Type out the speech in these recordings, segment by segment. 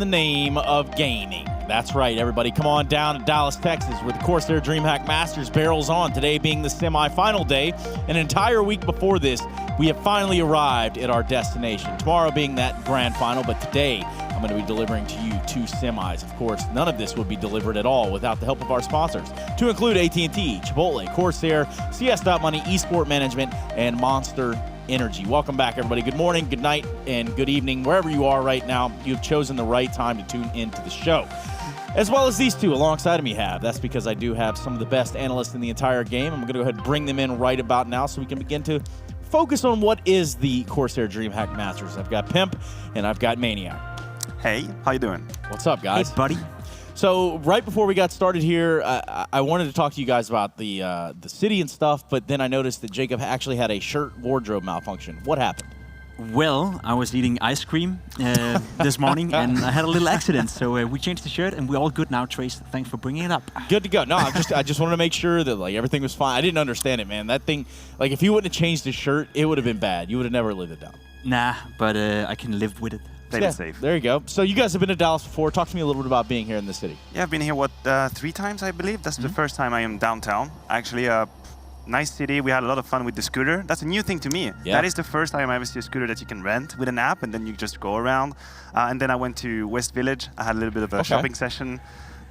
in the name of gaming. That's right, everybody. Come on down to Dallas, Texas, where the CORSAIR DreamHack Masters barrels on. Today being the semi-final day. An entire week before this, we have finally arrived at our destination. Tomorrow being that grand final, but today I'm going to be delivering to you 2 semis. Of course, none of this would be delivered at all without the help of our sponsors, to include AT&T, Chipotle, CORSAIR, CS.Money, Esport Management, and Monster Energy. Welcome back, everybody. Good morning, good night, and good evening. Wherever you are right now, you've chosen the right time to tune into the show. As well as these two alongside of me have. That's because I do have some of the best analysts in the entire game. I'm going to go ahead and bring them in right about now so we can begin to focus on what is the CORSAIR DreamHack Masters. I've got Pimp and I've got Maniac. Hey, how you doing? What's up, guys? Hey, buddy. So right before we got started here, I wanted to talk to you guys about the city and stuff, but then I noticed that Jacob actually had a shirt wardrobe malfunction. What happened? Well, I was eating ice cream this morning, and I had a little accident. So we changed the shirt, and we're all good now. Trace, thanks for bringing it up. Good to go. No, I just wanted to make sure that like everything was fine. I didn't understand it, man. That thing, like if you wouldn't have changed the shirt, it would have been bad. You would have never lived it down. Nah, but I can live with it. Play it safe. There you go. So you guys have been to Dallas before. Talk to me a little bit about being here in the city. Yeah, I've been here, 3 times, I believe. That's the first time I am downtown. Actually, nice city. We had a lot of fun with the scooter. That's a new thing to me. Yeah. That is the first time I ever see a scooter that you can rent with an app, and then you just go around. And then I went to West Village. I had a little bit of a shopping session.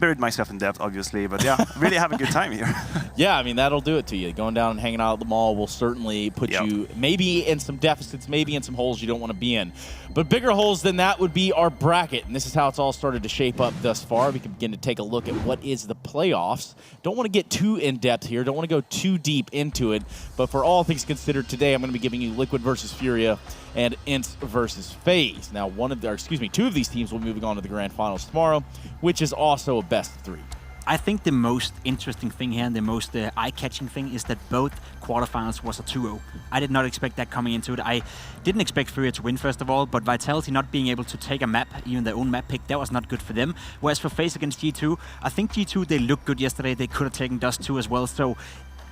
Buried myself in debt, obviously, but yeah, really have a good time here. Yeah, I mean, that'll do it to you. Going down and hanging out at the mall will certainly put you maybe in some deficits, maybe in some holes you don't want to be in. But bigger holes than that would be our bracket, and this is how it's all started to shape up thus far. We can begin to take a look at what is the playoffs. Don't want to get too in-depth here. Don't want to go too deep into it. But for all things considered today, I'm going to be giving you Liquid versus Furia and Ints versus FaZe. Now, two of these teams will be moving on to the grand finals tomorrow, which is also a best of 3. I think the most interesting thing here and the most eye-catching thing is that both quarterfinals was a 2-0. I did not expect that coming into it. I didn't expect Furia to win, first of all, but Vitality not being able to take a map, even their own map pick, that was not good for them. Whereas for FaZe against G2, I think G2, they looked good yesterday. They could have taken Dust 2 as well. So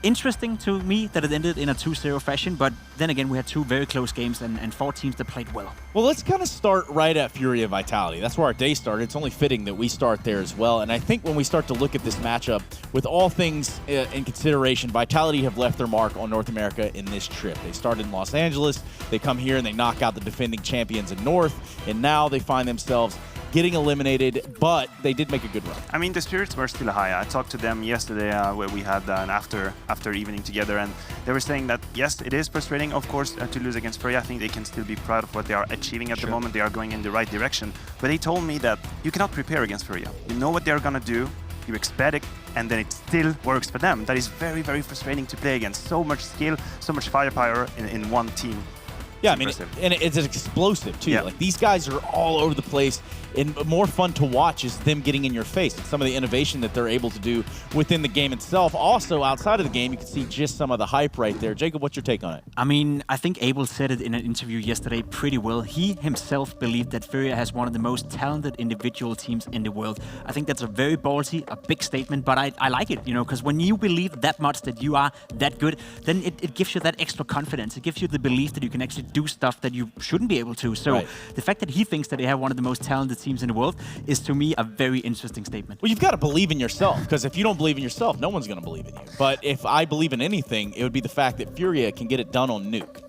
interesting to me that it ended in a 2-0 fashion, but then again, we had 2 very close games and 4 teams that played well. Well, let's kind of start right at Furia Vitality. That's where our day started. It's only fitting that we start there as well. And I think when we start to look at this matchup, with all things in consideration, Vitality have left their mark on North America in this trip. They started in Los Angeles, they come here and they knock out the defending champions in North, and now they find themselves getting eliminated, but they did make a good run. I mean, the spirits were still high. I talked to them yesterday where we had an after evening together, and they were saying that, yes, it is frustrating, of course, to lose against Furia. I think they can still be proud of what they are achieving at the moment. They are going in the right direction. But they told me that you cannot prepare against Furia. You know what they're going to do, you expect it, and then it still works for them. That is very, very frustrating to play against. So much skill, so much firepower in one team. Yeah, I mean, and it's explosive, too. Yeah. Like, these guys are all over the place, and more fun to watch is them getting in your face. And some of the innovation that they're able to do within the game itself. Also, outside of the game, you can see just some of the hype right there. Jacob, what's your take on it? I mean, I think Abel said it in an interview yesterday pretty well. He himself believed that Furia has one of the most talented individual teams in the world. I think that's a very ballsy, a big statement, but I like it, you know, because when you believe that much that you are that good, then it gives you that extra confidence. It gives you the belief that you can actually do stuff that you shouldn't be able to. So the fact that he thinks that they have one of the most talented teams in the world is, to me, a very interesting statement. Well, you've got to believe in yourself, because if you don't believe in yourself, no one's going to believe in you. But if I believe in anything, it would be the fact that Furia can get it done on Nuke.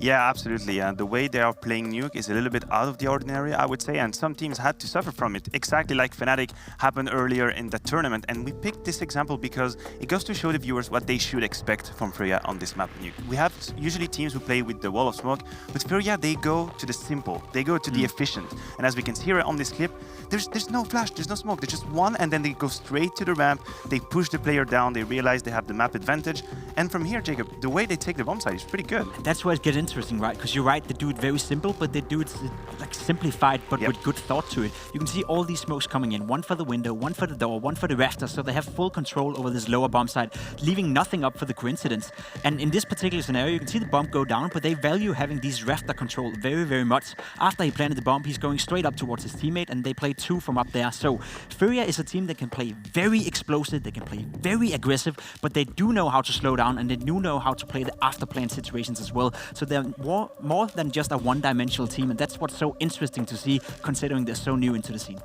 Yeah, absolutely. The way they are playing Nuke is a little bit out of the ordinary, I would say, and some teams had to suffer from it, exactly like Fnatic happened earlier in the tournament. And we picked this example because it goes to show the viewers what they should expect from Furia on this map Nuke. We have usually teams who play with the wall of smoke. With Furia, they go to the simple, they go to the efficient. And as we can see here on this clip, there's no flash, there's no smoke, there's just one, and then they go straight to the ramp, they push the player down, they realize they have the map advantage. And from here, Jacob, the way they take the bomb site is pretty good. That's where it gets interesting, right? Because you're right, they do it very simple, but they do it like simplified, but with good thought to it. You can see all these smokes coming in, one for the window, one for the door, one for the rafters, so they have full control over this lower bomb site, leaving nothing up for the coincidence. And in this particular scenario, you can see the bomb go down, but they value having these rafter control very, very much. After he planted the bomb, he's going straight up towards his teammate, and they play 2 from up there. So Furia is a team that can play very explosive, they can play very aggressive, but they do know how to slow down, and they do know how to play the after plan situations as well. So they're more than just a one-dimensional team, and that's what's so interesting to see, considering they're so new into the scene.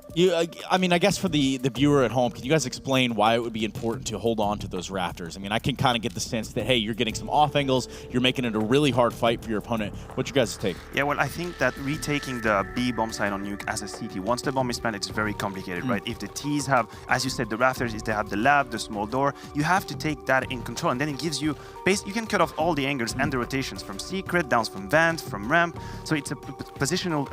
I mean, I guess for the viewer at home, can you guys explain why it would be important to hold on to those rafters? I mean, I can kind of get the sense that, hey, you're getting some off angles, you're making it a really hard fight for your opponent. What's your guys' take? Yeah, well, I think that retaking the B bomb site on Nuke as a CT, once the bomb is planted, it's very complicated, right? If the Ts have, as you said, the rafters, if they have the lab, the small door, you have to take that in control, and then it gives you, you can cut off all the angles and the rotations from secret, down from vent, from ramp, so it's a positional,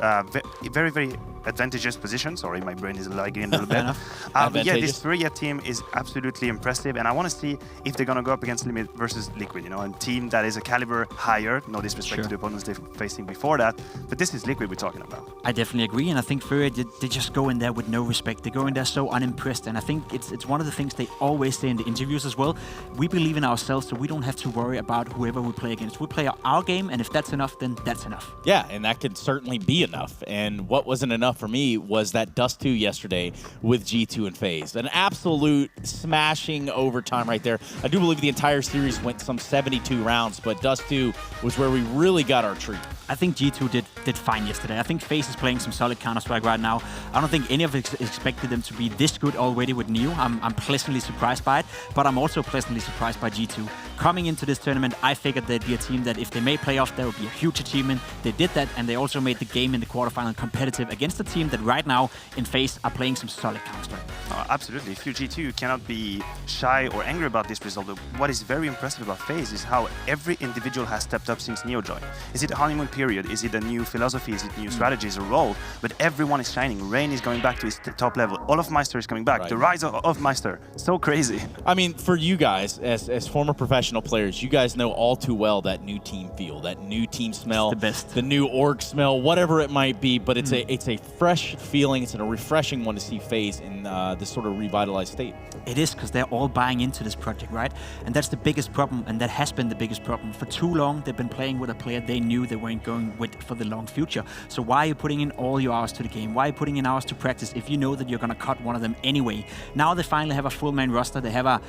very, very advantageous position. Sorry, my brain is lagging a little bit. Yeah, this Furia team is absolutely impressive, and I want to see if they're going to go up against Limit versus Liquid, you know, a team that is a caliber higher, no disrespect to the opponents they're facing before that, but this is Liquid we're talking about. I definitely agree, and I think Furia, they just go in there with no respect. They go in there so unimpressed, and I think it's one of the things they always say in the interviews as well. We believe in ourselves, so we don't have to worry about whoever we play against. We play our game, and if that's enough, then that's enough. Yeah, and that could certainly be enough. And what wasn't enough for me was that Dust 2 yesterday with G2 and FaZe. An absolute smashing overtime right there. I do believe the entire series went some 72 rounds, but Dust 2 was where we really got our treat. I think G2 did fine yesterday. I think FaZe is playing some solid Counter-Strike right now. I don't think any of us expected them to be this good already with Neo. I'm pleasantly surprised by it, but I'm also pleasantly surprised by G2. Coming into this tournament, I figured they'd be a team that if they made playoffs, that would be a huge achievement. They did that, and they also made the game in the quarterfinal competitive against a team that right now in FaZe are playing some solid Counter-Strike. Absolutely. If you're G2, you cannot be shy or angry about this result. But what is very impressive about FaZe is how every individual has stepped up since Neo joined. Is it a honeymoon period? Is it a new philosophy? Is it new strategies or role? But everyone is shining. Rain is going back to his top level. Olaf Meister is coming back. Right. The rise of Meister. So crazy. I mean, for you guys, as former professional players, you guys know all too well that new team feel, that new team smell, it's the best. The new org smell, whatever it might be. But it's a fresh feeling. It's a refreshing one to see FaZe in this sort of revitalized state. It is, because they're all buying into this project, right? And that's the biggest problem, and that has been the biggest problem. For too long, they've been playing with a player they knew they weren't going with for the long future. So why are you putting in all your hours to the game? Why are you putting in hours to practice if you know that you're going to cut one of them anyway? Now they finally have a full main roster. They have a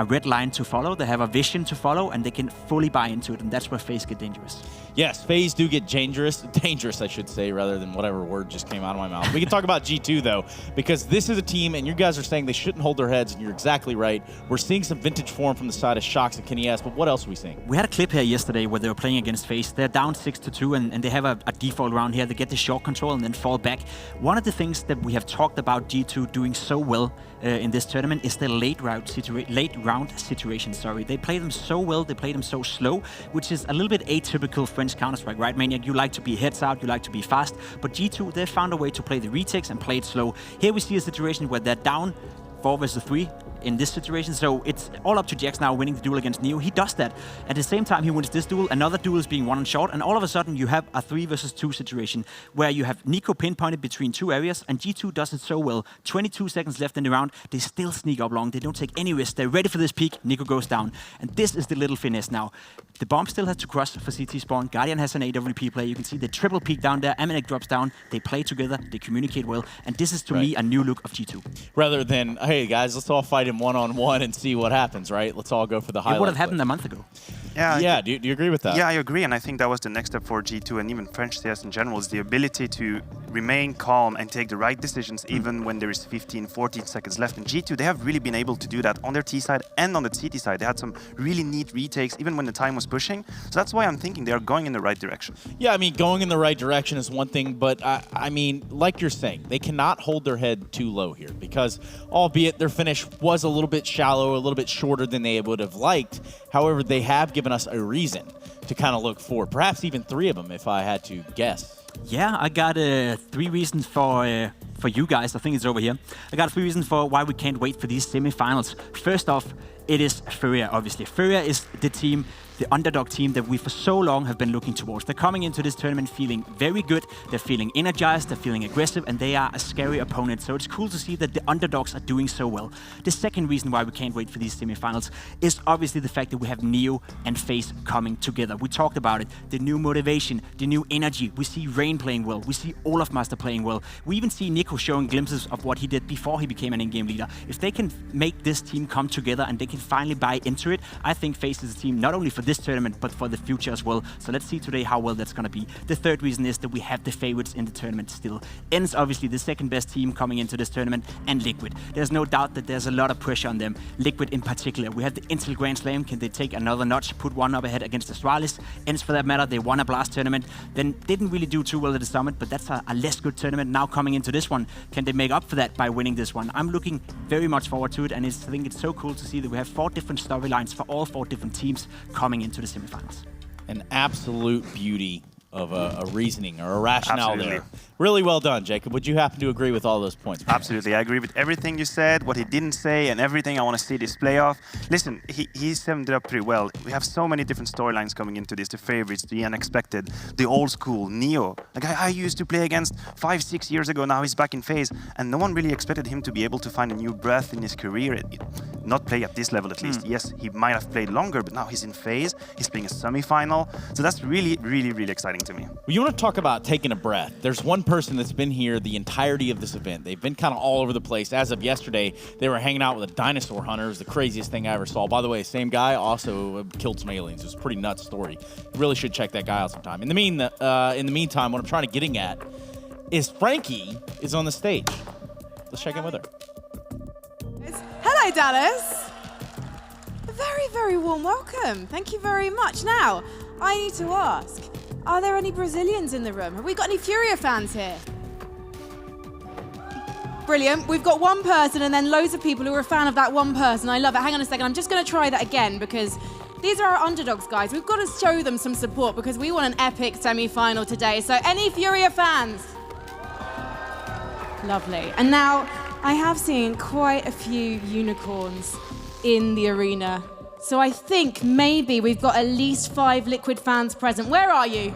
red line to follow. They have a vision to follow, and they can fully buy into it, and that's where FaZe get dangerous. Yes, FaZe do get dangerous I should say, rather than whatever word just came out of my mouth. We can talk about G2 though, because this is a team, and you guys are saying they shouldn't hold their heads, and you're exactly right. We're seeing some vintage form from the side of Shox and Kenny S, but what else are we seeing? We had a clip here yesterday where they were playing against FaZe. They're down 6-2, and they have a default round here. They get the short control and then fall back. One of the things that we have talked about G2 doing so well in this tournament is the late round situation. They play them so well, they play them so slow, which is a little bit atypical French Counter-Strike, right? Maniac, you like to be heads out, you like to be fast, but G2, they found a way to play the retakes and play it slow. Here we see a situation where they're down 4 versus 3 in this situation, so it's all up to Jax now winning the duel against Neo. He does that. At the same time he wins this duel, another duel is being won on short, and all of a sudden you have a 3 versus 2 situation where you have Nico pinpointed between 2 areas, and G2 does it so well. 22 seconds left in the round, they still sneak up long, they don't take any risks, they're ready for this peak, Nico goes down. And this is the little finesse now. The bomb still has to cross for CT spawn, Guardian has an AWP play, you can see the triple peak down there, Amanek drops down, they play together, they communicate well, and this is to me a new look of G2. Rather than, hey guys, let's all fight him one-on-one and see what happens, right? Let's all go for the highlight. It would have happened a month ago. Yeah, do you agree with that? Yeah, I agree, and I think that was the next step for G2 and even French CS in general, is the ability to remain calm and take the right decisions even when there is 15, 14 seconds left. In G2, they have really been able to do that on their T side and on the CT side. They had some really neat retakes even when the time was pushing. So that's why I'm thinking they are going in the right direction. Yeah, I mean, going in the right direction is one thing, but I mean, like you're saying, they cannot hold their head too low here, because albeit their finish was a little bit shallow, a little bit shorter than they would have liked, however, they have given us a reason to kind of look forward. Perhaps even 3 of them, if I had to guess. Yeah, I got 3 reasons for you guys. I think it's over here. I got 3 reasons for why we can't wait for these semifinals. First off, it is Furia, obviously. Furia is the team, the underdog team that we for so long have been looking towards. They're coming into this tournament feeling very good, they're feeling energized, they're feeling aggressive, and they are a scary opponent. So it's cool to see that the underdogs are doing so well. The second reason why we can't wait for these semifinals is obviously the fact that we have Neo and FaZe coming together. We talked about it, the new motivation, the new energy. We see Rain playing well, we see Olaf Meister playing well. We even see Nico showing glimpses of what he did before he became an in-game leader. If they can make this team come together and they can finally buy into it, I think FaZe is a team not only for this tournament, but for the future as well. So let's see today how well that's going to be. The third reason is that we have the favorites in the tournament still. Ends obviously the second best team coming into this tournament, and Liquid. There's no doubt that there's a lot of pressure on them. Liquid in particular. We have the Intel Grand Slam. Can they take another notch, put one up ahead against Astralis? Ends for that matter, they won a Blast tournament, then didn't really do too well at the Summit, but that's a less good tournament. Now coming into this one, can they make up for that by winning this one? I'm looking very much forward to it, and I think it's so cool to see that we have 4 different storylines for all 4 different teams coming into the semifinals. An absolute beauty of a reasoning or a rationale Absolutely. there. Really well done, Jacob. Would you happen to agree with all those points? Absolutely, I agree with everything you said, what he didn't say, and everything. I want to see this playoff. Listen, he summed it up pretty well. We have so many different storylines coming into this, the favorites, the unexpected, the old school, Neo, a guy I used to play against 5-6 years ago, now he's back in phase, and no one really expected him to be able to find a new breath in his career, not play at this level at least. Yes, he might have played longer, but now he's in phase, he's playing a semi-final, so that's really, really, really exciting to me. Well, you want to talk about taking a breath. There's one person that's been here the entirety of this event. They've been kind of all over the place. As of yesterday, they were hanging out with a dinosaur hunter. It was the craziest thing I ever saw. By the way, same guy also killed some aliens. It was a pretty nuts story. You really should check that guy out sometime. In the meantime, what I'm trying to getting at is Frankie is on the stage. Let's check in with her. Hello, Dallas. A very, very warm welcome. Thank you very much. Now, I need to ask, are there any Brazilians in the room? Have we got any Furia fans here? Brilliant. We've got one person and then loads of people who are a fan of that one person. I love it. Hang on a second. I'm just going to try that again because these are our underdogs, guys. We've got to show them some support because we want an epic semi-final today. So any Furia fans? Lovely. And now, I have seen quite a few unicorns in the arena. So I think maybe we've got at least 5 Liquid fans present. Where are you?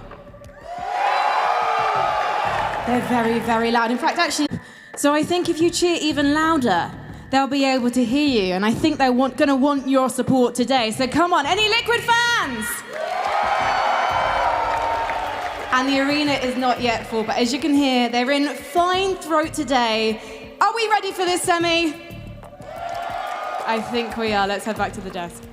They're very, very loud. In fact, actually, so I think if you cheer even louder, they'll be able to hear you. And I think they're going to want your support today. So come on, any Liquid fans? And the arena is not yet full, but as you can hear, they're in fine throat today. Are we ready for this semi? I think we are. Let's head back to the desk.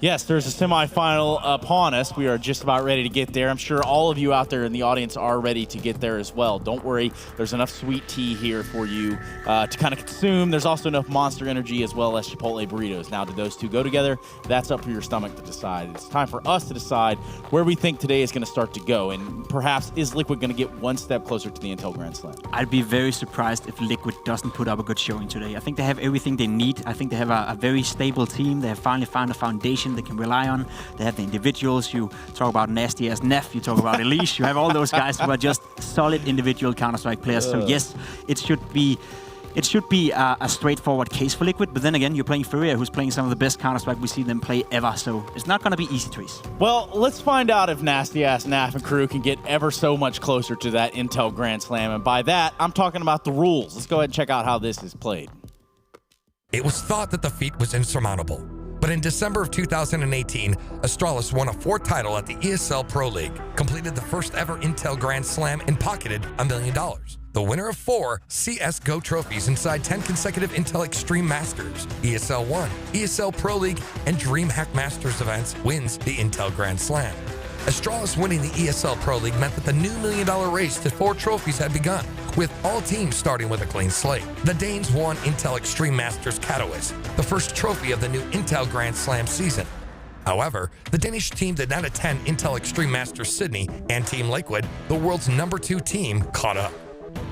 Yes, there's a semifinal upon us. We are just about ready to get there. I'm sure all of you out there in the audience are ready to get there as well. Don't worry, there's enough sweet tea here for you to kind of consume. There's also enough Monster Energy as well as Chipotle burritos. Now, do those two go together? That's up for your stomach to decide. It's time for us to decide where we think today is going to start to go. And perhaps, is Liquid going to get one step closer to the Intel Grand Slam? I'd be very surprised if Liquid doesn't put up a good showing today. I think they have everything they need. I think they have a very stable team. They have finally found a foundation they can rely on. They have the individuals. You talk about nasty as Neff, you talk about Elise, you have all those guys who are just solid individual Counter-Strike players. So yes, it should be a straightforward case for Liquid, but then again, you're playing Furia, who's playing some of the best Counter-Strike we see them play ever, so it's not going to be easy, Trees. Well, let's find out if Nasty Ass Naf and crew can get ever so much closer to that Intel Grand Slam, and by that, I'm talking about the rules. Let's go ahead and check out how this is played. It was thought that the feat was insurmountable. But in December of 2018, Astralis won a 4th title at the ESL Pro League, completed the first ever Intel Grand Slam, and pocketed $1 million. The winner of 4 CSGO trophies inside 10 consecutive Intel Extreme Masters, ESL 1, ESL Pro League, and DreamHack Masters events wins the Intel Grand Slam. Astralis winning the ESL Pro League meant that the new $1 million race to 4 trophies had begun, with all teams starting with a clean slate. The Danes won Intel Extreme Masters Katowice, the first trophy of the new Intel Grand Slam season. However, the Danish team did not attend Intel Extreme Masters Sydney, and Team Liquid, the world's #2 team, caught up.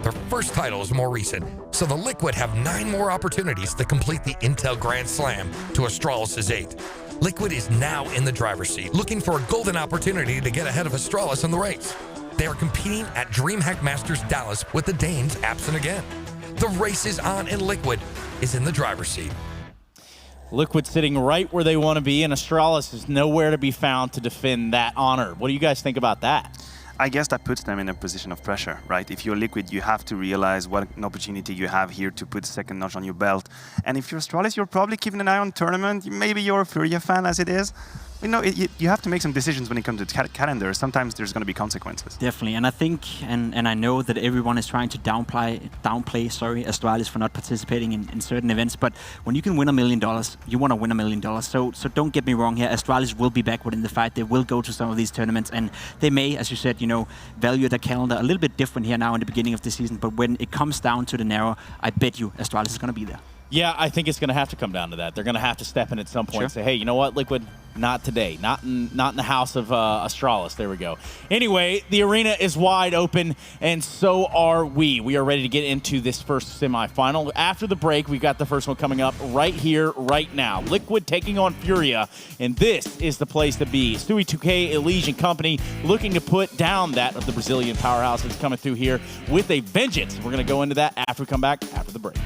Their first title is more recent, so the Liquid have 9 more opportunities to complete the Intel Grand Slam to Astralis' 8. Liquid is now in the driver's seat, looking for a golden opportunity to get ahead of Astralis in the race. They are competing at DreamHack Masters Dallas with the Danes absent again. The race is on and Liquid is in the driver's seat. Liquid sitting right where they want to be, and Astralis is nowhere to be found to defend that honor. What do you guys think about that? I guess that puts them in a position of pressure, right? If you're Liquid, you have to realize what an opportunity you have here to put a second notch on your belt. And if you're Astralis, you're probably keeping an eye on the tournament. Maybe you're a Furia fan as it is. You know, you have to make some decisions when it comes to calendar. Sometimes there's going to be consequences. Definitely, and I think, and I know that everyone is trying to downplay Astralis for not participating in certain events, but when you can win $1 million, you want to win $1 million. So don't get me wrong here, Astralis will be back within the fight. They will go to some of these tournaments, and they may, as you said, value their calendar a little bit different here now in the beginning of the season, but when it comes down to the narrow, I bet you Astralis is going to be there. Yeah, I think it's going to have to come down to that. They're going to have to step in at some point and say, hey, you know what, Liquid? Not today. Not in the house of Astralis. There we go. Anyway, the arena is wide open, and so are we. We are ready to get into this first semifinal. After the break, we've got the first one coming up right here, right now. Liquid taking on Furia, and this is the place to be. Stewie 2K, Elysian Company, looking to put down that of the Brazilian powerhouse that's coming through here with a vengeance. We're going to go into that after we come back after the break.